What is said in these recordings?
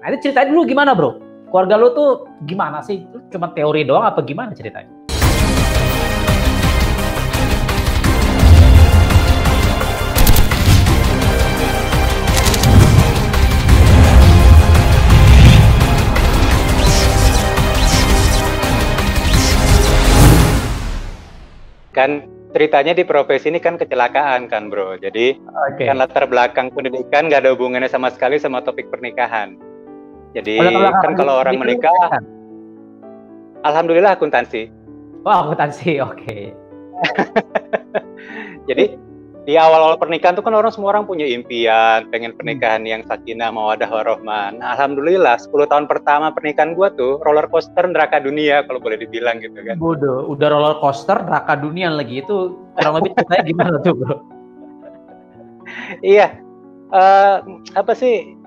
Nah, itu ceritain dulu gimana bro? Keluarga lu tuh gimana sih? Itu cuma teori doang apa gimana ceritanya? Kan ceritanya di profesi ini kan kecelakaan kan bro, jadi kan latar belakang pendidikan nggak ada hubungannya sama sekali sama topik pernikahan. Jadi kan kalau orang menikah, alhamdulillah akuntansi. Oh akuntansi, oke. Jadi di awal-awal pernikahan tuh kan semua orang punya impian, pengen pernikahan yang sakinah mawaddah warahmah. Nah, alhamdulillah 10 tahun pertama pernikahan gua tuh roller coaster neraka dunia kalau boleh dibilang gitu kan. Bodoh, udah roller coaster neraka dunia lagi, itu kurang lebih ceritanya gimana tuh bro? Iya, apa sih,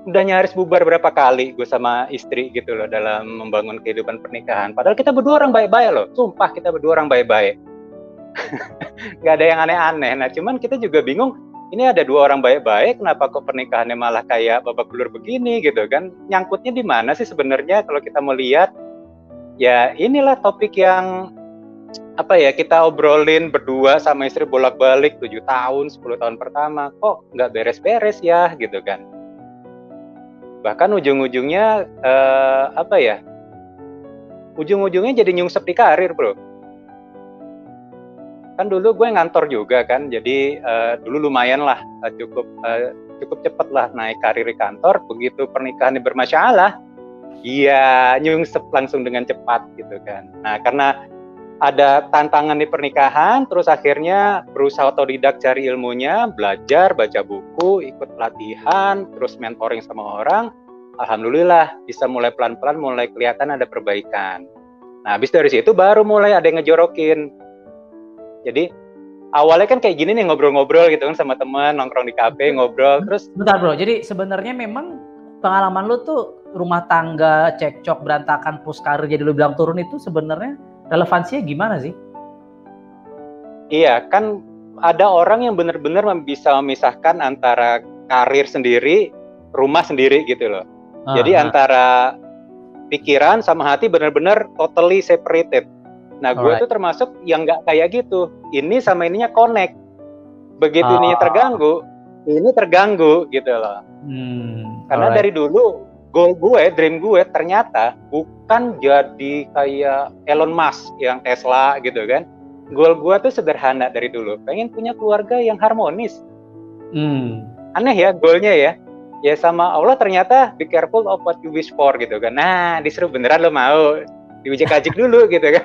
udah nyaris bubar berapa kali gue sama istri gitu loh dalam membangun kehidupan pernikahan. Padahal kita berdua orang baik-baik loh, sumpah kita berdua orang baik-baik. Nggak ada yang aneh-aneh. Nah cuman kita juga bingung, ini ada dua orang baik-baik, kenapa kok pernikahannya malah kayak babak belur begini gitu kan? Nyangkutnya di mana sih sebenarnya kalau kita mau lihat? Ya inilah topik yang apa ya, kita obrolin berdua sama istri bolak-balik 7 tahun, 10 tahun pertama, kok nggak beres-beres ya gitu kan. Bahkan ujung-ujungnya apa ya, ujung-ujungnya jadi nyungsep di karir bro. Kan dulu gue ngantor juga kan, jadi dulu lumayan lah, cukup cepet lah naik karir di kantor. Begitu pernikahannya bermasalah, iya nyungsep langsung dengan cepat gitu kan. Nah karena ada tantangan di pernikahan, terus akhirnya berusaha otodidak cari ilmunya, belajar, baca buku, ikut pelatihan, terus mentoring sama orang. Alhamdulillah bisa mulai pelan-pelan, mulai kelihatan ada perbaikan. Nah habis dari situ baru mulai ada yang ngejorokin. Jadi awalnya kan kayak gini nih, ngobrol-ngobrol gitu kan sama teman, nongkrong di kafe, ngobrol terus. Bentar bro, jadi sebenarnya memang pengalaman lu tuh rumah tangga cekcok berantakan plus karir jadi lu bilang turun itu sebenarnya relevansinya gimana sih? Iya, kan ada orang yang benar-benar bisa memisahkan antara karir sendiri, rumah sendiri gitu loh. Jadi antara pikiran sama hati benar-benar totally separated. Nah, gue tuh termasuk yang nggak kayak gitu. Ini sama ininya connect. Begitu ininya terganggu, ini terganggu gitu loh. Karena dari dulu goal gue, dream gue ternyata bukan jadi kayak Elon Musk yang Tesla gitu kan. Goal gue tuh sederhana dari dulu, pengen punya keluarga yang harmonis. Aneh ya goalnya ya. Ya sama Allah ternyata be careful of what you wish for gitu kan. Nah disuruh beneran lo mau, diuji-kajik dulu gitu kan.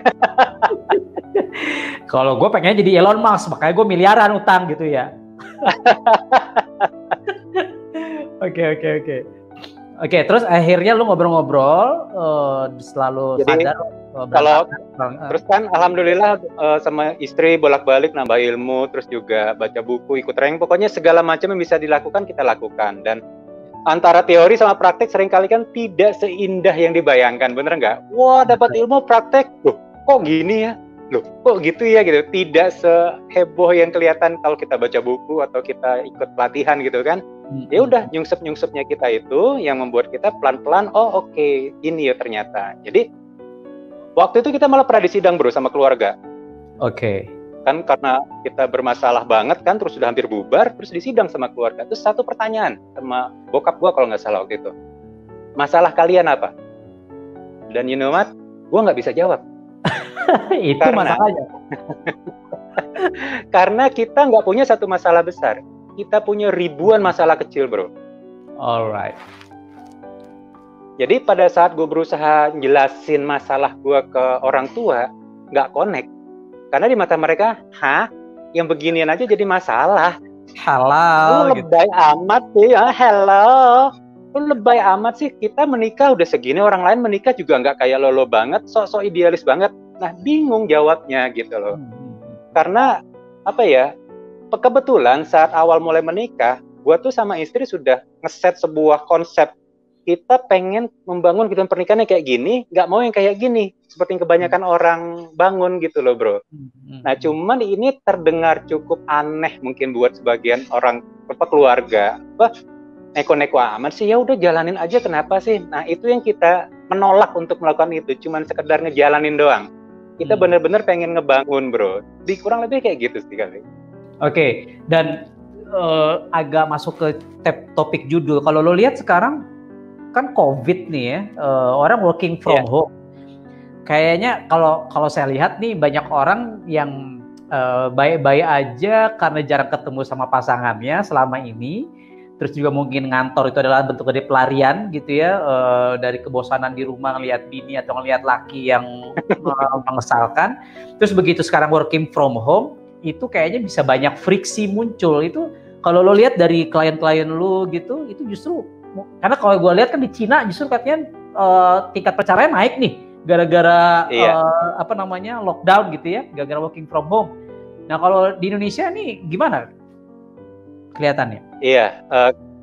Kalau gue pengennya jadi Elon Musk, makanya gue miliaran utang gitu ya. Oke, terus akhirnya lu ngobrol-ngobrol, selalu jadi, sadar. Terus kan alhamdulillah sama istri bolak-balik nambah ilmu, terus juga baca buku, ikut training, pokoknya segala macam yang bisa dilakukan kita lakukan. Dan antara teori sama praktek seringkali kan tidak seindah yang dibayangkan, bener nggak? Wah dapat ilmu, praktek, loh kok gini ya? Loh kok gitu ya gitu? Tidak seheboh yang kelihatan kalau kita baca buku atau kita ikut pelatihan gitu kan? Ya udah nyungsep-nyungsepnya kita itu yang membuat kita pelan-pelan, oh oke, ini ya ternyata. Jadi waktu itu kita malah pernah disidang bro sama keluarga. Kan karena kita bermasalah banget kan, terus sudah hampir bubar, terus disidang sama keluarga. Terus satu pertanyaan sama bokap gua kalau nggak salah waktu itu, masalah kalian apa? Dan you know what, gua nggak bisa jawab. Itu masalahnya. Karena kita nggak punya satu masalah besar, kita punya ribuan masalah kecil bro. Alright. Jadi pada saat gue berusaha jelasin masalah gue ke orang tua, nggak connect. Karena di mata mereka, yang beginian aja jadi masalah. Halal. Lu lebay amat sih, hello. Lu lebay amat sih, kita menikah udah segini, orang lain menikah juga nggak kayak lo banget, sok-sok idealis banget. Nah bingung jawabnya gitu loh. Karena apa ya, kebetulan saat awal mulai menikah, gue tuh sama istri sudah ngeset sebuah konsep. Kita pengen membangun kehidupan pernikahannya kayak gini, nggak mau yang kayak gini, seperti yang kebanyakan orang bangun gitu loh bro. Nah cuman ini terdengar cukup aneh mungkin buat sebagian orang keluarga. neko-neko amat sih, ya udah jalanin aja, kenapa sih? Nah itu yang kita menolak untuk melakukan itu, cuman sekedar ngejalanin doang. Kita bener-bener pengen ngebangun bro, kurang lebih kayak gitu sih kali. Oke, dan agak masuk ke topik judul. Kalau lo lihat sekarang kan COVID nih ya, orang working from home. Kayaknya kalau saya lihat nih banyak orang yang baik-baik aja karena jarang ketemu sama pasangannya selama ini. Terus juga mungkin ngantor itu adalah bentuk dari pelarian gitu ya, dari kebosanan di rumah ngelihat bini atau ngelihat laki yang mengesalkan. Terus begitu sekarang working from home, itu kayaknya bisa banyak friksi muncul. Itu kalau lo lihat dari klien-klien lo gitu, itu justru karena kalau gue lihat kan di Cina justru katanya tingkat perceraian naik nih gara-gara lockdown gitu ya, gara-gara working from home. Nah kalau di Indonesia nih gimana kelihatannya? Iya,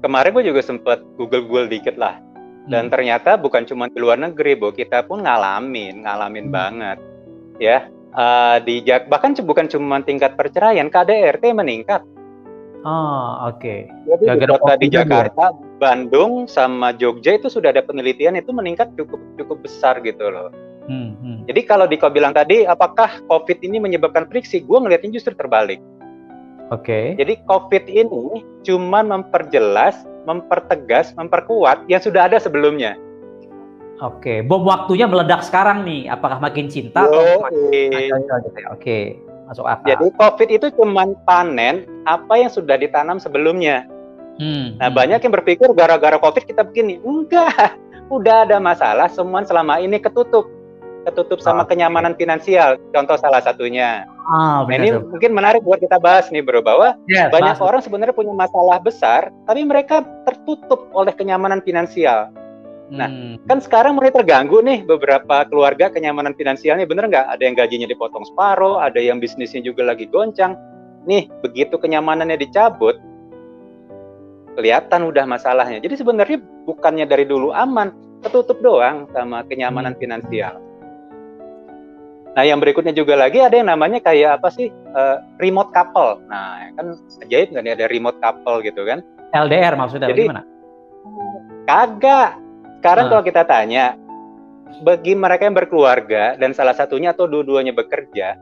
kemarin gue juga sempat Google dikit lah, dan ternyata bukan cuma di luar negeri, kita pun ngalamin banget, ya. Bahkan bukan cuma tingkat perceraian, KDRT meningkat. Oh, oke. Jadi di kota di Jakarta, Bandung, sama Jogja itu sudah ada penelitian itu meningkat cukup besar gitu loh. Jadi kalau kau bilang tadi, apakah COVID ini menyebabkan friksi? Gue ngeliatnya justru terbalik. Oke. Jadi COVID ini cuma memperjelas, mempertegas, memperkuat yang sudah ada sebelumnya. Oke, bom waktunya meledak sekarang nih. Apakah makin cinta atau makin Oke, masuk akal. Jadi COVID itu cuma panen apa yang sudah ditanam sebelumnya. Nah, banyak yang berpikir gara-gara COVID kita begini. Enggak, udah ada masalah. Semua selama ini ketutup sama kenyamanan finansial. Contoh salah satunya. Ini mungkin menarik buat kita bahas nih bro, bahwa banyak orang sebenarnya punya masalah besar, tapi mereka tertutup oleh kenyamanan finansial. Nah, kan sekarang mulai terganggu nih beberapa keluarga kenyamanan finansialnya, bener nggak? Ada yang gajinya dipotong separuh, ada yang bisnisnya juga lagi goncang. Nih, begitu kenyamanannya dicabut, kelihatan udah masalahnya. Jadi sebenarnya bukannya dari dulu aman, ketutup doang sama kenyamanan finansial. Nah, yang berikutnya juga lagi ada yang namanya kayak apa sih, remote couple. Nah, kan ajaib nggak nih ada remote couple gitu kan? LDR maksudnya. Jadi, gimana? Kagak. Sekarang kalau kita tanya, bagi mereka yang berkeluarga dan salah satunya atau dua-duanya bekerja,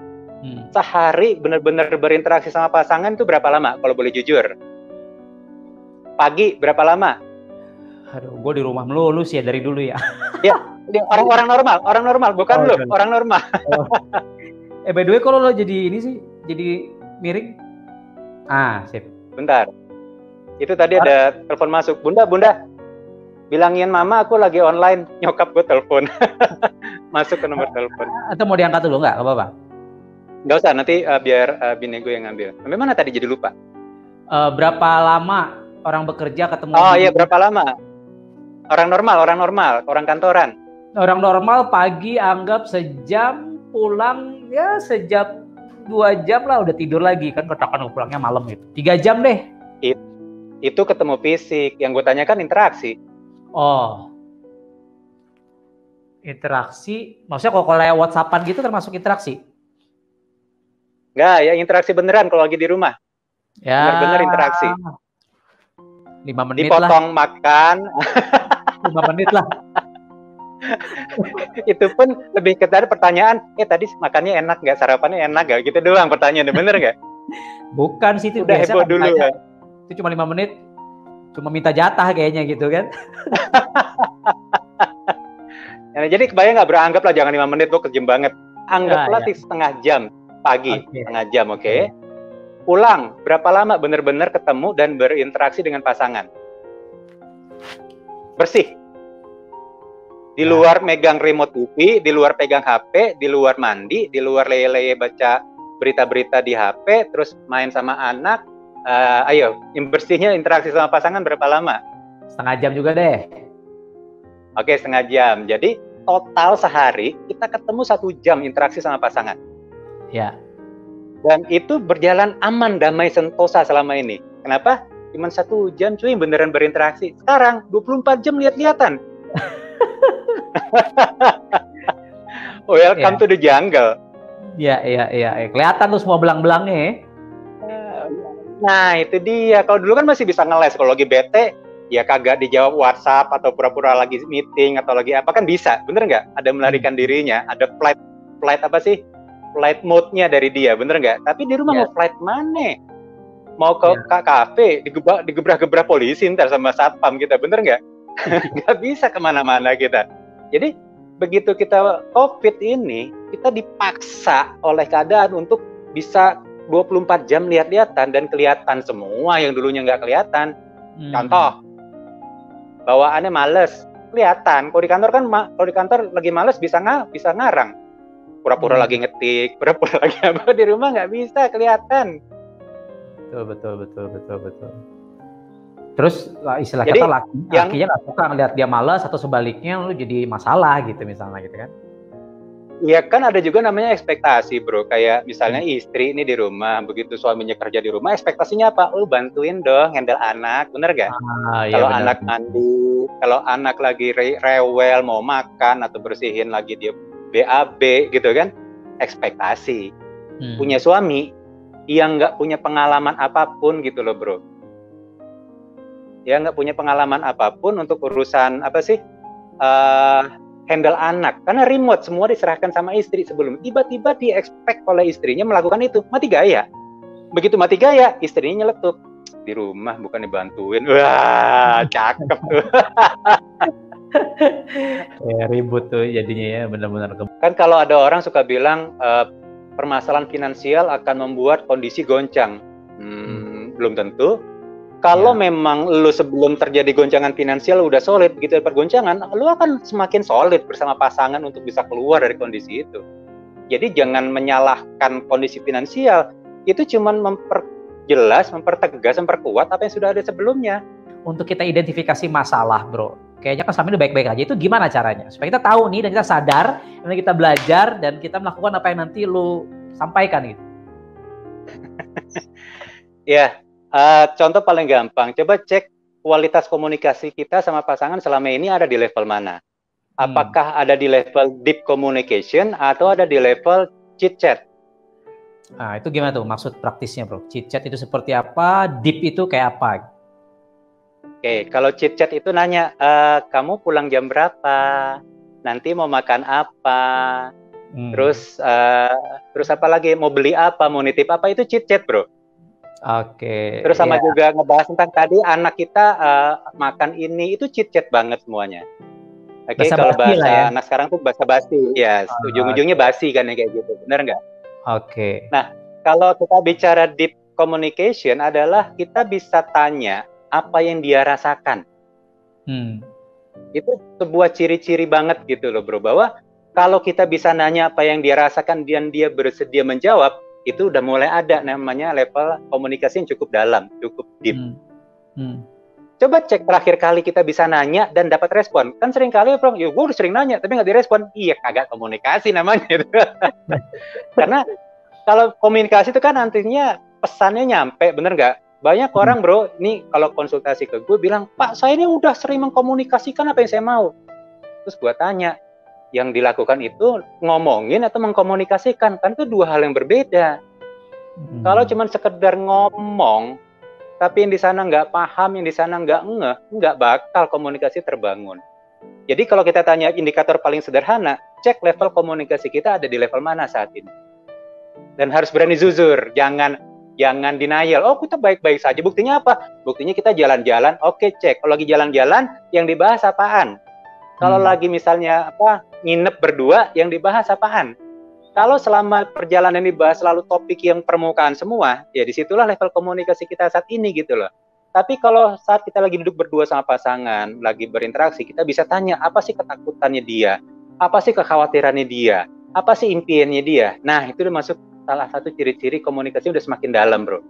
sehari benar-benar berinteraksi sama pasangan itu berapa lama? Kalau boleh jujur. Pagi berapa lama? Aduh, gue di rumah melulu sih ya dari dulu ya. Ya. Orang normal, bukan lo, orang normal. By the way, kalau lo jadi ini sih, jadi miring. Sip. Bentar. Itu tadi ada telepon masuk. Bunda, bilangin mama aku lagi online, nyokap gue telepon. Masuk ke nomor telepon. Atau mau diangkat dulu nggak apa-apa? Nggak usah, nanti biar bini gue yang ngambil. Sampai mana tadi jadi lupa? Berapa lama orang bekerja ketemu? Oh iya, berapa lama? Orang normal, orang kantoran. Orang normal pagi anggap sejam, pulang ya sejam 2 jam lah udah tidur lagi kan, katakan pulangnya malam gitu. 3 jam deh. Itu ketemu fisik, yang gue tanyakan interaksi. Oh. Interaksi, maksudnya kalau lewat WhatsAppan gitu termasuk interaksi? Enggak, ya interaksi beneran kalau lagi di rumah. Ya. Bener-bener interaksi. 5 menit dipotong lah. Makan. 5 menit lah. Itu pun lebih ke tadi pertanyaan, tadi makannya enak nggak, sarapannya enak nggak, gitu doang pertanyaannya, bener nggak? Bukan sih, itu udah heboh dulu kan. Itu cuma 5 menit, cuma minta jatah kayaknya gitu kan. Ya, jadi kebayang nggak, beranggaplah jangan 5 menit, lo kejem banget. Anggaplah setengah jam pagi, setengah jam, oke? Pulang, berapa lama bener-bener ketemu dan berinteraksi dengan pasangan? Bersih. Di luar megang remote TV, di luar pegang HP, di luar mandi, di luar leye-leye baca berita-berita di HP, terus main sama anak. Ayo, bersihnya interaksi sama pasangan berapa lama? Setengah jam juga deh. Oke, setengah jam. Jadi total sehari kita ketemu 1 jam interaksi sama pasangan. Ya. Dan itu berjalan aman, damai, sentosa selama ini. Kenapa? Cuman 1 jam cuy beneran berinteraksi. Sekarang 24 jam lihat-lihatan. Welcome to the jungle. Iya. Kelihatan tuh semua belang-belangnya. Nah, itu dia. Kalau dulu kan masih bisa ngeles. Kalau lagi bete, ya kagak dijawab WhatsApp atau pura-pura lagi meeting atau lagi apa kan bisa, bener nggak? Ada melarikan dirinya, ada flight apa sih? Flight mode-nya dari dia, bener nggak? Tapi di rumah mau flight mana? Mau ke kafe, digebrak-gebrak polisi ntar sama satpam kita, bener nggak? Nggak bisa kemana-mana kita. Jadi begitu kita COVID ini, kita dipaksa oleh keadaan untuk bisa 24 jam lihat-lihatan dan kelihatan semua yang dulunya nggak kelihatan. Contoh, bawaannya males, kelihatan. Kalau di kantor kan, kalau di kantor lagi males bisa ngarang. Pura-pura lagi ngetik, pura-pura lagi apa, di rumah nggak bisa kelihatan. Betul. Terus istilah kata lakinya nggak suka ngeliat dia malas atau sebaliknya lu jadi masalah gitu misalnya gitu kan? Iya kan ada juga namanya ekspektasi bro, kayak misalnya istri ini di rumah, begitu suaminya kerja di rumah, ekspektasinya apa? Oh bantuin dong handle anak, bener gak? Kalau anak mandi, kalau anak lagi rewel mau makan atau bersihin lagi dia BAB gitu kan, ekspektasi. Punya suami yang nggak punya pengalaman apapun gitu loh bro. Ya nggak punya pengalaman apapun untuk urusan apa sih handle anak, karena remote semua diserahkan sama istri sebelum tiba-tiba di-expect oleh istrinya melakukan itu, mati gaya. Begitu mati gaya, istrinya nyeletuk di rumah bukan dibantuin, wah cakep tuh. Ya ribut tuh jadinya ya benar-benar. Kan kalau ada orang suka bilang permasalahan finansial akan membuat kondisi goncang, belum tentu. Kalau memang lu sebelum terjadi goncangan finansial udah solid, begitu dapat goncangan, lu akan semakin solid bersama pasangan untuk bisa keluar dari kondisi itu. Jadi jangan menyalahkan kondisi finansial, itu cuma memperjelas, mempertegas, memperkuat apa yang sudah ada sebelumnya. Untuk kita identifikasi masalah, bro, kayaknya kan selama ini baik-baik aja, itu gimana caranya? Supaya kita tahu nih, dan kita sadar, dan kita belajar, dan kita melakukan apa yang nanti lu sampaikan gitu. Ya. Contoh paling gampang, coba cek kualitas komunikasi kita sama pasangan selama ini ada di level mana. Apakah ada di level deep communication atau ada di level chit chat? Nah, itu gimana tuh maksud praktisnya bro? Chit chat itu seperti apa? Deep itu kayak apa? Oke, kalau chit chat itu nanya, kamu pulang jam berapa? Nanti mau makan apa? Terus apa lagi? Mau beli apa? Mau nitip apa? Itu chit chat bro. Oke. Terus sama juga ngebahas tentang tadi anak kita makan ini, itu chit chat banget semuanya. Oke, kalau bahasa anak sekarang tuh bahasa basi, ya. Ujung-ujungnya basi kan ya kayak gitu, benar nggak? Oke. Nah, kalau kita bicara deep communication adalah kita bisa tanya apa yang dia rasakan. Itu sebuah ciri-ciri banget gitu loh bro, bahwa kalau kita bisa nanya apa yang dia rasakan dan dia bersedia menjawab, itu udah mulai ada namanya level komunikasi yang cukup dalam, cukup deep. Coba cek terakhir kali kita bisa nanya dan dapat respon. Kan sering kali bro, ya gue udah sering nanya tapi nggak direspon. Iya, kagak komunikasi namanya. Karena kalau komunikasi itu kan nantinya pesannya nyampe, bener nggak? Banyak orang bro, ini kalau konsultasi ke gue bilang, Pak saya ini udah sering mengkomunikasikan apa yang saya mau. Terus gue tanya, yang dilakukan itu ngomongin atau mengkomunikasikan, kan itu dua hal yang berbeda. Kalau cuma sekedar ngomong tapi yang di sana nggak paham, yang di sana nggak bakal komunikasi terbangun. Jadi kalau kita tanya indikator paling sederhana, cek level komunikasi kita ada di level mana saat ini. Dan harus berani jujur, jangan denial. Oh kita baik-baik saja, buktinya apa? Buktinya kita jalan-jalan. Oke, cek kalau lagi jalan-jalan yang dibahas apaan. Kalau lagi misalnya nginep berdua, yang dibahas apaan? Kalau selama perjalanan dibahas selalu topik yang permukaan semua, ya disitulah level komunikasi kita saat ini gitu loh. Tapi kalau saat kita lagi duduk berdua sama pasangan, lagi berinteraksi, kita bisa tanya apa sih ketakutannya dia, apa sih kekhawatirannya dia, apa sih impiannya dia. Nah itu udah masuk salah satu ciri-ciri komunikasi udah semakin dalam bro.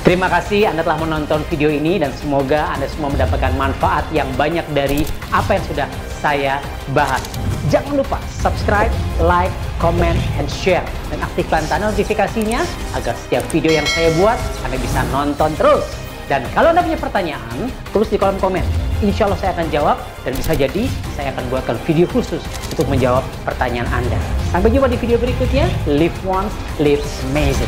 Terima kasih Anda telah menonton video ini dan semoga Anda semua mendapatkan manfaat yang banyak dari apa yang sudah saya bahas. Jangan lupa subscribe, like, comment, and share. Dan aktifkan tanda notifikasinya agar setiap video yang saya buat Anda bisa nonton terus. Dan kalau Anda punya pertanyaan, tulis di kolom komen. Insya Allah saya akan jawab dan bisa jadi saya akan buatkan video khusus untuk menjawab pertanyaan Anda. Sampai jumpa di video berikutnya. Live once, live amazing.